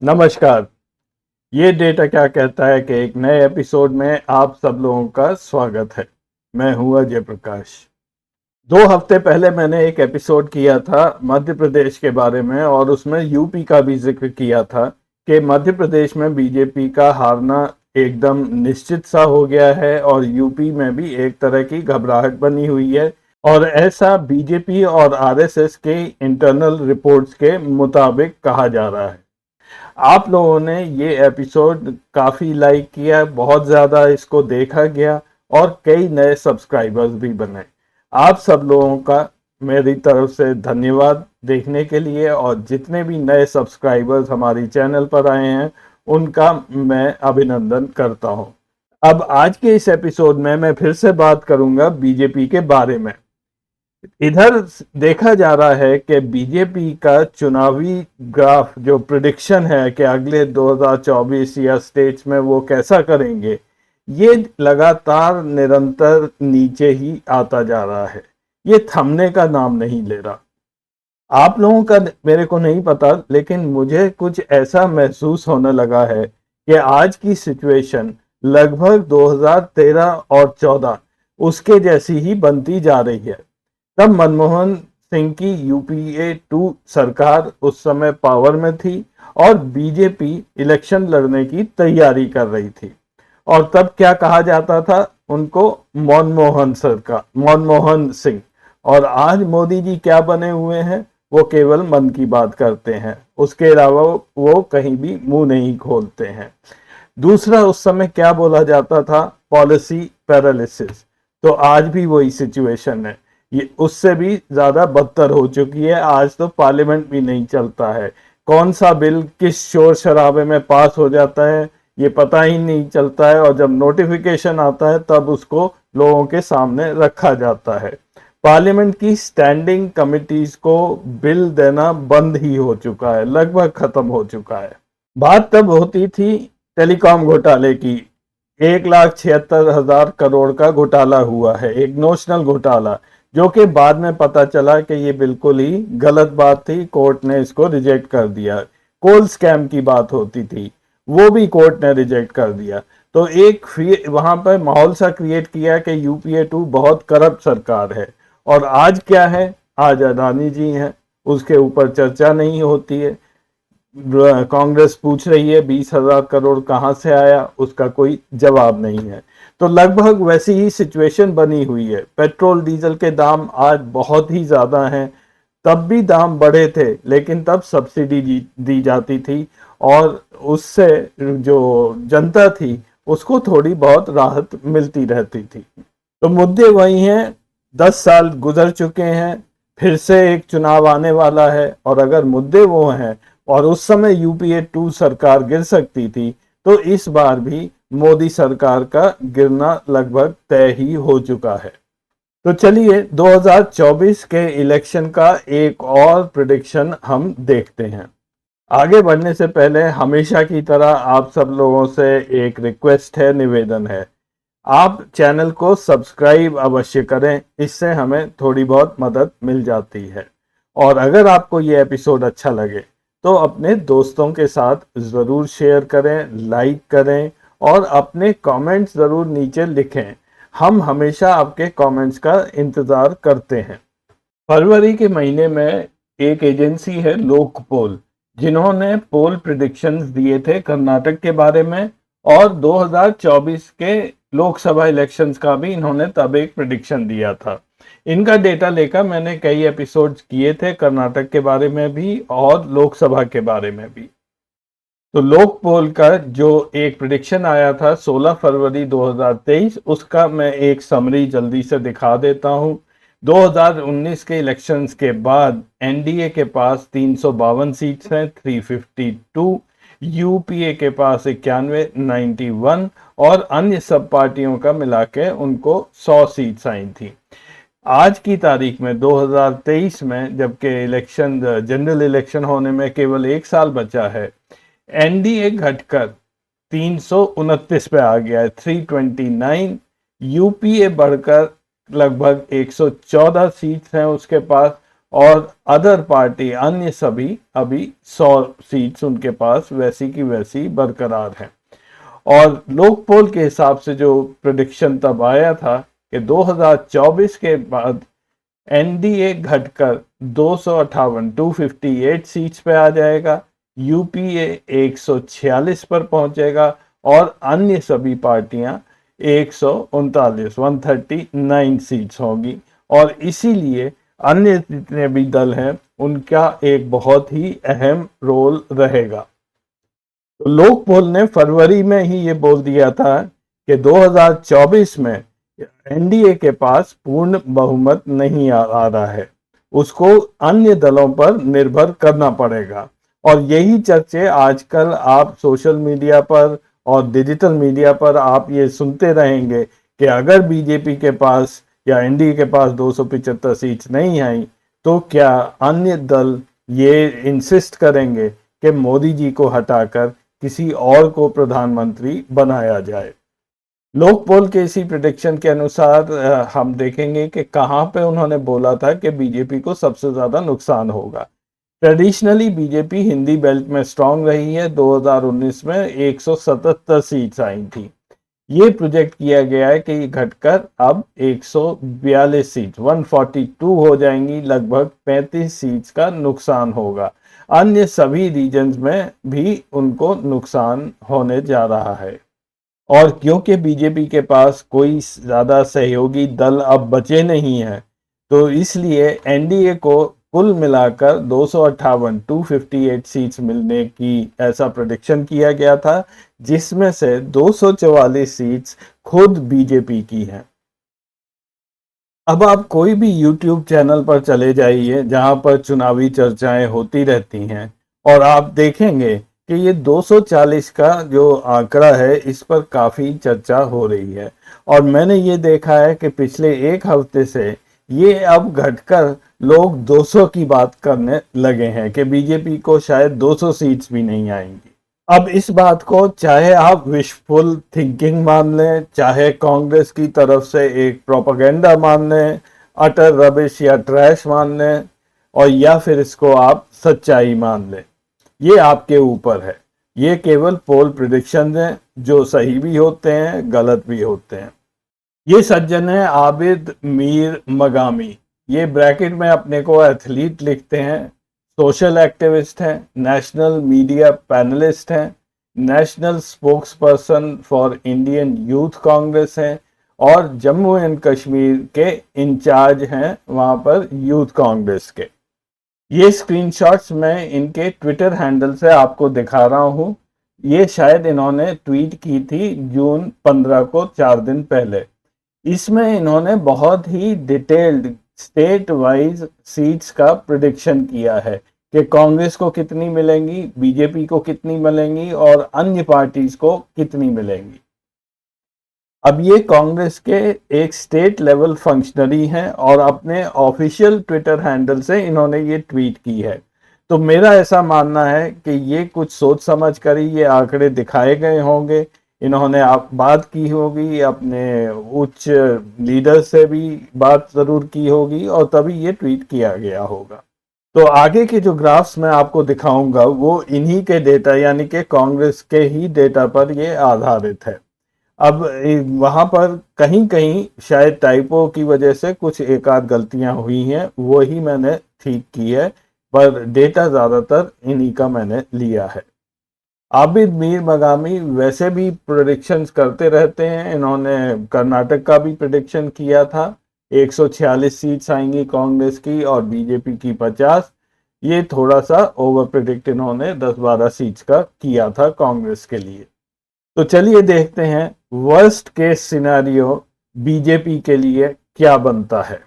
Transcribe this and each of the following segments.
नमस्कार। ये डेटा क्या कहता है कि एक नए एपिसोड में आप सब लोगों का स्वागत है। मैं हूँ अजय प्रकाश। 2 हफ्ते पहले मैंने एक एपिसोड किया था मध्य प्रदेश के बारे में और उसमें यूपी का भी जिक्र किया था कि मध्य प्रदेश में बीजेपी का हारना एकदम निश्चित सा हो गया है और यूपी में भी एक तरह की घबराहट बनी हुई है और ऐसा बीजेपी और आरएसएस के इंटरनल रिपोर्ट्स के मुताबिक कहा जा रहा है। आप लोगों ने ये एपिसोड काफ़ी लाइक किया, बहुत ज़्यादा इसको देखा गया और कई नए सब्सक्राइबर्स भी बने। आप सब लोगों का मेरी तरफ से धन्यवाद देखने के लिए, और जितने भी नए सब्सक्राइबर्स हमारी चैनल पर आए हैं उनका मैं अभिनंदन करता हूं। अब आज के इस एपिसोड में मैं फिर से बात करूंगा बीजेपी के बारे में। इधर देखा जा रहा है कि बीजेपी का चुनावी ग्राफ जो प्रिडिक्शन है कि अगले 2024 या स्टेट्स में वो कैसा करेंगे, ये लगातार निरंतर नीचे ही आता जा रहा है। ये थमने का नाम नहीं ले रहा। आप लोगों का मेरे को नहीं पता, लेकिन मुझे कुछ ऐसा महसूस होने लगा है कि आज की सिचुएशन लगभग 2013 और 14 उसके जैसी ही बनती जा रही है। तब मनमोहन सिंह की यूपीए 2 सरकार उस समय पावर में थी और बीजेपी इलेक्शन लड़ने की तैयारी कर रही थी, और तब क्या कहा जाता था उनको? मनमोहन सिंह। और आज मोदी जी क्या बने हुए हैं? वो केवल मन की बात करते हैं, उसके अलावा वो कहीं भी मुंह नहीं खोलते हैं। दूसरा, उस समय क्या बोला जाता था? Policy paralysis. तो आज भी वही सिचुएशन है, ये उससे भी ज्यादा बदतर हो चुकी है। आज तो पार्लियामेंट भी नहीं चलता है। कौन सा बिल किस शोर शराबे में पास हो जाता है ये पता ही नहीं चलता है, और जब नोटिफिकेशन आता है तब उसको लोगों के सामने रखा जाता है। पार्लियामेंट की स्टैंडिंग कमिटीज को बिल देना बंद ही हो चुका है, लगभग खत्म हो चुका है। बात तब होती थी टेलीकॉम घोटाले की। 1,76,000 करोड़ का घोटाला हुआ है, एक नोशनल घोटाला, जो कि बाद में पता चला कि ये बिल्कुल ही गलत बात थी। कोर्ट ने इसको रिजेक्ट कर दिया। कोल स्कैम की बात होती थी, वो भी कोर्ट ने रिजेक्ट कर दिया। तो एक वहां पर माहौल सा क्रिएट किया कि यूपीए 2 बहुत करप्ट सरकार है। और आज क्या है? आज अडानी जी हैं, उसके ऊपर चर्चा नहीं होती है। कांग्रेस पूछ रही है 20,000 करोड़ कहां से आया, उसका कोई जवाब नहीं है। तो लगभग वैसी ही सिचुएशन बनी हुई है। पेट्रोल डीजल के दाम आज बहुत ही ज्यादा हैं। तब भी दाम बढ़े थे, लेकिन तब सब्सिडी दी जाती थी और उससे जो जनता थी उसको थोड़ी बहुत राहत मिलती रहती थी। तो मुद्दे वही हैं। 10 साल गुजर चुके हैं, फिर से एक चुनाव आने वाला है, और अगर मुद्दे वो हैं और उस समय यूपीए 2 सरकार गिर सकती थी, तो इस बार भी मोदी सरकार का गिरना लगभग तय ही हो चुका है। तो चलिए 2024 के इलेक्शन का एक और प्रिडिक्शन हम देखते हैं। आगे बढ़ने से पहले हमेशा की तरह आप सब लोगों से एक रिक्वेस्ट है, निवेदन है। आप चैनल को सब्सक्राइब अवश्य करें, इससे हमें थोड़ी बहुत मदद मिल जाती है। और अगर आपको ये एपिसोड अच्छा लगे तो अपने दोस्तों के साथ ज़रूर शेयर करें, लाइक करें और अपने कमेंट्स ज़रूर नीचे लिखें। हम हमेशा आपके कमेंट्स का इंतज़ार करते हैं। फरवरी के महीने में एक एजेंसी है लोकपोल, जिन्होंने पोल प्रिडिक्शंस दिए थे कर्नाटक के बारे में, और 2024 के लोकसभा इलेक्शंस का भी इन्होंने तब एक प्रिडिक्शन दिया था। इनका डेटा लेकर मैंने कई एपिसोड्स किए थे, कर्नाटक के बारे में भी और लोकसभा के बारे में भी। तो लोक पोल का जो एक प्रिडिक्शन आया था 16 फरवरी 2023, उसका मैं एक समरी जल्दी से दिखा देता हूं। 2019 के इलेक्शंस के बाद एनडीए के पास 352 सीट्स हैं, 352। यूपीए के पास 91, 91, और अन्य सब पार्टियों का मिला के उनको 100 सीट्स आई थी। आज की तारीख में 2023 में, जबकि इलेक्शन जनरल इलेक्शन होने में केवल एक साल बचा है, एनडीए घटकर 329 पे आ गया है, 329। यूपीए बढ़कर लगभग 114 सीट्स हैं उसके पास, और अदर पार्टी अन्य सभी अभी 100 सीट्स उनके पास वैसी की वैसी बरकरार हैं। और लोक पोल के हिसाब से जो प्रेडिक्शन तब आया था कि 2024 के बाद एनडीए घटकर 258 सीट्स पे आ जाएगा, यूपीए 146 पर पहुंचेगा और अन्य सभी पार्टियां 139 सीट्स होंगी। और इसीलिए अन्य जितने भी दल हैं उनका एक बहुत ही अहम रोल रहेगा। तो लोक पोल ने फरवरी में ही ये बोल दिया था कि 2024 में एनडीए के पास पूर्ण बहुमत नहीं आ रहा है, उसको अन्य दलों पर निर्भर करना पड़ेगा। और यही चर्चे आजकल आप सोशल मीडिया पर और डिजिटल मीडिया पर आप ये सुनते रहेंगे कि अगर बीजेपी के पास या एनडीए के पास 275 सीट्स नहीं आई तो क्या अन्य दल ये इंसिस्ट करेंगे कि मोदी जी को हटाकर किसी और को प्रधानमंत्री बनाया जाए। लोक पोल के इसी प्रिडिक्शन के अनुसार हम देखेंगे कि कहां पे उन्होंने बोला था कि बीजेपी को सबसे ज्यादा नुकसान होगा। ट्रेडिशनली बीजेपी हिंदी बेल्ट में स्ट्रांग रही है। 2019 में 177 सीट्स आई थी। ये प्रोजेक्ट किया गया है कि ये घटकर अब 142 सीट 142 हो जाएंगी, लगभग 35 सीट्स का नुकसान होगा। अन्य सभी रीजन्स में भी उनको नुकसान होने जा रहा है। और क्योंकि बीजेपी के पास कोई ज्यादा सहयोगी दल अब बचे नहीं है, तो इसलिए एनडीए को कुल मिलाकर 258 सीट्स मिलने की ऐसा प्रेडिक्शन किया गया था, जिसमें से 244 सीट्स खुद बीजेपी की हैं। अब आप कोई भी यूट्यूब चैनल पर चले जाइए जहां पर चुनावी चर्चाएं होती रहती हैं और आप देखेंगे कि ये 240 का जो आंकड़ा है इस पर काफ़ी चर्चा हो रही है। और मैंने ये देखा है कि पिछले एक हफ्ते से ये अब घटकर लोग 200 की बात करने लगे हैं कि बीजेपी को शायद 200 सीट्स भी नहीं आएंगी। अब इस बात को चाहे आप विशफुल थिंकिंग मान लें, चाहे कांग्रेस की तरफ से एक प्रोपेगेंडा मान लें, अटर रबिश या ट्रैश मान लें, और या फिर इसको आप सच्चाई मान लें, ये आपके ऊपर है। ये केवल पोल प्रिडिक्शन हैं जो सही भी होते हैं, गलत भी होते हैं। ये सज्जन है आबिद मीर मगामी। ये ब्रैकेट में अपने को एथलीट लिखते हैं, सोशल एक्टिविस्ट हैं, नेशनल मीडिया पैनलिस्ट हैं, national spokes person for Indian youth Congress हैं और जम्मू एंड कश्मीर के इंचार्ज हैं वहां पर यूथ कांग्रेस के। ये स्क्रीनशॉट्स मैं इनके ट्विटर हैंडल से आपको दिखा रहा हूं। ये शायद इन्होंने ट्वीट की थी जून 15 को, 4 दिन पहले। इसमें इन्होंने बहुत ही डिटेल्ड स्टेट वाइज सीट्स का प्रिडिक्शन किया है कि कांग्रेस को कितनी मिलेंगी, बीजेपी को कितनी मिलेंगी और अन्य पार्टीज को कितनी मिलेंगी। अब ये कांग्रेस के एक स्टेट लेवल फंक्शनरी हैं और अपने ऑफिशियल ट्विटर हैंडल से इन्होंने ये ट्वीट की है। तो मेरा ऐसा मानना है कि ये कुछ सोच समझ कर ही ये आंकड़े दिखाए गए होंगे। इन्होंने आप बात की होगी, अपने उच्च लीडर से भी बात जरूर की होगी और तभी ये ट्वीट किया गया होगा। तो आगे के जो ग्राफ्स मैं आपको दिखाऊंगा वो इन्हीं के डेटा यानी कि कांग्रेस के ही डेटा पर ये आधारित है। अब वहां पर कहीं कहीं शायद टाइपो की वजह से कुछ एक आध गलतियां हुई हैं, वो ही मैंने ठीक की है, पर डेटा ज्यादातर इन्हीं का मैंने लिया है। आबिद मीर मगामी वैसे भी प्रेडिक्शंस करते रहते हैं। इन्होंने कर्नाटक का भी प्रेडिक्शन किया था, 146 सीट्स आएंगी कांग्रेस की और बीजेपी की 50। ये थोड़ा सा ओवर प्रेडिक्ट इन्होंने 10-12 सीट्स का किया था कांग्रेस के लिए। तो चलिए देखते हैं वर्स्ट केस सिनेरियो बीजेपी के लिए क्या बनता है।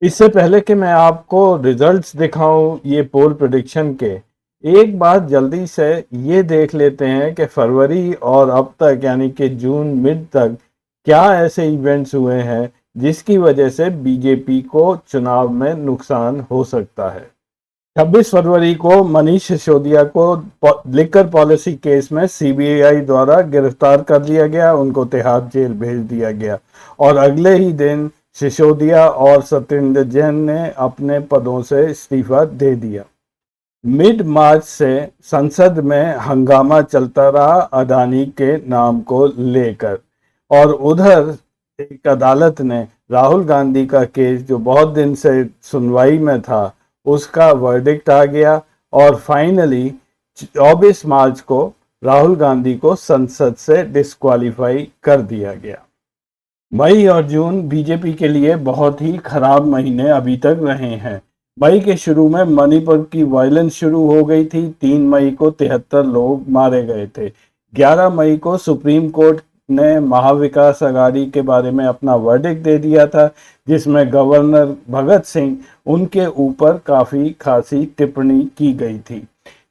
इससे पहले कि मैं आपको रिजल्ट्स दिखाऊं ये पोल प्रेडिक्शन के, एक बात जल्दी से ये देख लेते हैं कि फरवरी और अब तक यानी कि जून मिड तक क्या ऐसे इवेंट्स हुए हैं जिसकी वजह से बीजेपी को चुनाव में नुकसान हो सकता है। 26 फरवरी को मनीष सिसोदिया को लिकर पॉलिसी केस में सीबीआई द्वारा गिरफ्तार कर लिया गया, उनको तिहाड़ जेल भेज दिया गया और अगले ही दिन सिसोदिया और सत्येंद्र जैन ने अपने पदों से इस्तीफा दे दिया। मिड मार्च से संसद में हंगामा चलता रहा अडानी के नाम को लेकर, और उधर एक अदालत ने राहुल गांधी का केस जो बहुत दिन से सुनवाई में था उसका वर्डिक्ट आ गया, और फाइनली 24 मार्च को राहुल गांधी को संसद से डिस्क्वालीफाई कर दिया गया। मई और जून बीजेपी के लिए बहुत ही खराब महीने अभी तक रहे हैं। मई के शुरू में मणिपुर की वायलेंस शुरू हो गई थी। 3 मई को 73 लोग मारे गए थे। 11 मई को सुप्रीम कोर्ट ने महाविकास अघाड़ी के बारे में अपना वर्डिक्ट दे दिया था, जिसमें गवर्नर भगत सिंह उनके ऊपर काफी खासी टिप्पणी की गई थी।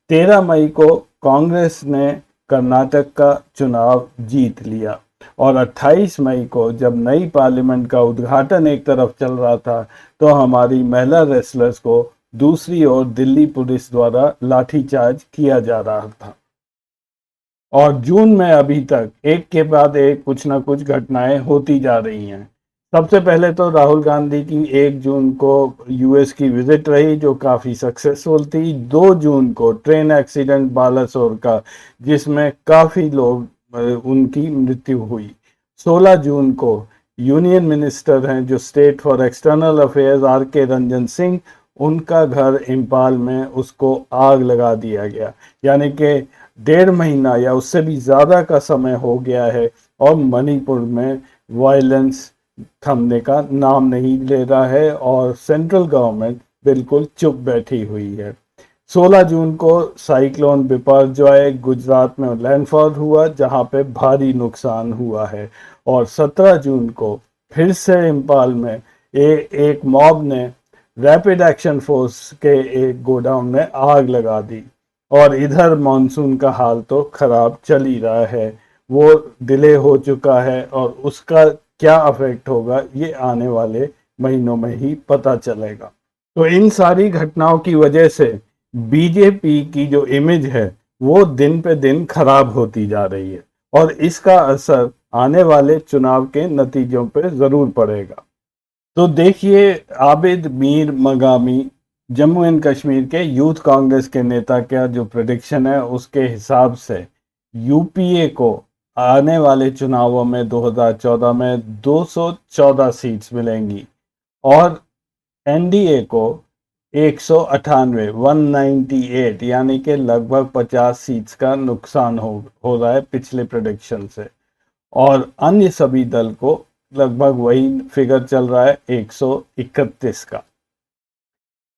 13 मई को कांग्रेस ने कर्नाटक का चुनाव जीत लिया, और 28 मई को जब नई पार्लियामेंट का उद्घाटन एक तरफ चल रहा था तो हमारी महिला रेसलर्स को दूसरी ओर दिल्ली पुलिस द्वारा लाठीचार्ज किया जा रहा था। और जून में अभी तक एक के बाद एक कुछ ना कुछ घटनाएं होती जा रही हैं। सबसे पहले तो राहुल गांधी की 1 जून को यूएस की विजिट रही जो काफ़ी सक्सेसफुल थी। 2 जून को ट्रेन एक्सीडेंट बालासोर का, जिसमें काफ़ी लोग उनकी मृत्यु हुई। 16 जून को यूनियन मिनिस्टर हैं जो state for external affairs R K Ranjan Singh, उनका घर इम्फाल में उसको आग लगा दिया गया। यानी कि 1.5 महीना या उससे भी ज़्यादा का समय हो गया है और मणिपुर में वायलेंस थमने का नाम नहीं ले रहा है और सेंट्रल गवर्नमेंट बिल्कुल चुप बैठी हुई है। 16 जून को साइक्लोन बिपरजॉय गुजरात में लैंडफॉल हुआ जहां पे भारी नुकसान हुआ है, और 17 जून को फिर से इम्फाल में एक मॉब ने रैपिड एक्शन फोर्स के एक गोडाउन में आग लगा दी। और इधर मॉनसून का हाल तो खराब चल ही रहा है, वो डिले हो चुका है और उसका क्या अफेक्ट होगा ये आने वाले महीनों में ही पता चलेगा। तो इन सारी घटनाओं की वजह से बीजेपी की जो इमेज है वो दिन पे दिन खराब होती जा रही है, और इसका असर आने वाले चुनाव के नतीजों पे जरूर पड़ेगा। तो देखिए, आबिद मीर मगामी जम्मू एंड कश्मीर के यूथ कांग्रेस के नेता का जो प्रेडिक्शन है उसके हिसाब से यूपीए को आने वाले चुनावों में 2014 में 214 सीट्स मिलेंगी, और एनडीए को 198 यानी कि लगभग 50 सीट्स का नुकसान हो रहा है पिछले प्रेडिक्शन से, और अन्य सभी दल को लगभग वही फिगर चल रहा है 131 का।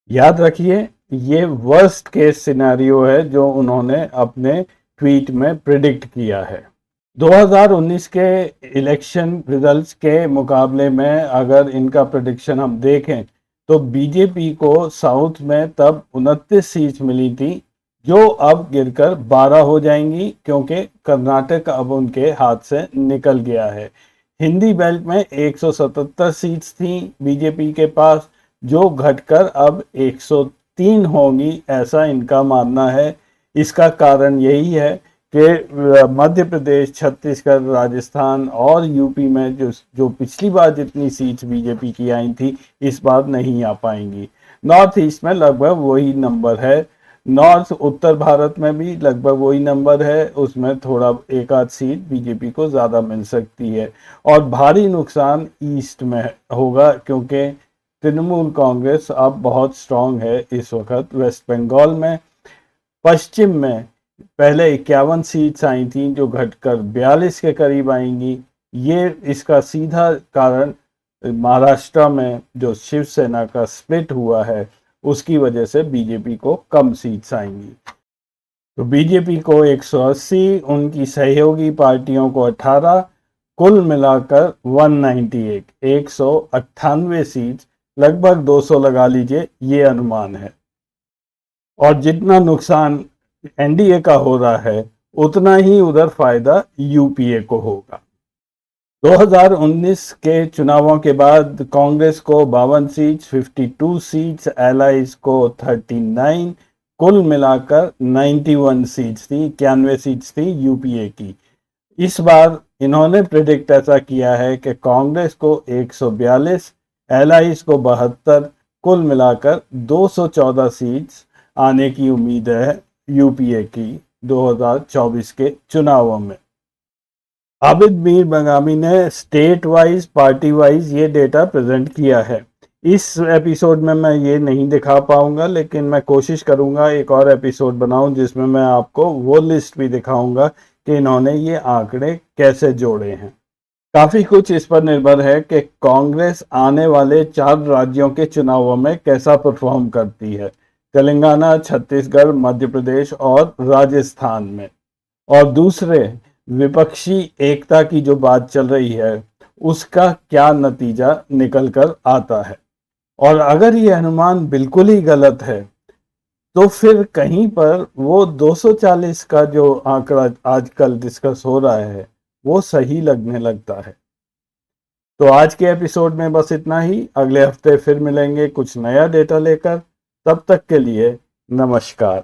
याद रखिए, ये वर्स्ट केस सिनेरियो है जो उन्होंने अपने ट्वीट में प्रिडिक्ट किया है। 2019 के इलेक्शन रिजल्ट्स के मुकाबले में अगर इनका प्रेडिक्शन हम देखें तो बीजेपी को साउथ में तब 29 सीट मिली थी जो अब गिरकर 12 हो जाएंगी, क्योंकि कर्नाटक अब उनके हाथ से निकल गया है। हिंदी बेल्ट में 177 सीट्स थी बीजेपी के पास, जो घटकर अब 103 होंगी, ऐसा इनका मानना है। इसका कारण यही है कि मध्य प्रदेश, छत्तीसगढ़, राजस्थान और यूपी में जो पिछली बार जितनी सीट्स बीजेपी की आई थी इस बार नहीं आ पाएंगी। नॉर्थ ईस्ट में लगभग वही नंबर है, नॉर्थ उत्तर भारत में भी लगभग वही नंबर है, उसमें थोड़ा एक आध सीट बीजेपी को ज़्यादा मिल सकती है। और भारी नुकसान ईस्ट में होगा क्योंकि तृणमूल कांग्रेस अब बहुत स्ट्रांग है इस वक्त वेस्ट बंगाल में। पश्चिम में पहले 51 सीट्स आई थी जो घटकर 42 के करीब आएंगी। ये इसका सीधा कारण महाराष्ट्र में जो शिवसेना का स्प्लिट हुआ है उसकी वजह से बीजेपी को कम सीट्स आएंगी। तो बीजेपी को 180, उनकी सहयोगी पार्टियों को 18, कुल मिलाकर 198 सीट्स, लगभग 200 लगा लीजिए, ये अनुमान है। और जितना नुकसान एनडीए का हो रहा है उतना ही उधर फायदा यूपीए को होगा। 2019 के चुनावों के बाद कांग्रेस को 52 सीट्स, 52 सीट्स, एलाइज को 39, कुल मिलाकर 91 सीट्स थी, 91 सीट्स थी यूपीए की। इस बार इन्होंने प्रिडिक्ट ऐसा किया है कि कांग्रेस को 142, एलाइज को 72, कुल मिलाकर 214 सीट्स आने की उम्मीद है यूपीए की 2024 के चुनावों में। आबिद मीर बंगामी ने स्टेट वाइज, पार्टी वाइज ये डेटा प्रेजेंट किया है। इस एपिसोड में मैं ये नहीं दिखा पाऊंगा, लेकिन मैं कोशिश करूंगा एक और एपिसोड बनाऊं जिसमें मैं आपको वो लिस्ट भी दिखाऊंगा कि इन्होंने ये आंकड़े कैसे जोड़े हैं। काफी कुछ इस पर निर्भर है कि कांग्रेस आने वाले 4 राज्यों के चुनावों में कैसा परफॉर्म करती है, तेलंगाना, छत्तीसगढ़, मध्य प्रदेश और राजस्थान में। और दूसरे, विपक्षी एकता की जो बात चल रही है उसका क्या नतीजा निकल कर आता है। और अगर ये अनुमान बिल्कुल ही गलत है तो फिर कहीं पर वो 240 का जो आंकड़ा आजकल डिस्कस हो रहा है वो सही लगने लगता है। तो आज के एपिसोड में बस इतना ही। अगले हफ्ते फिर मिलेंगे कुछ नया डेटा लेकर। तब तक के लिए नमस्कार।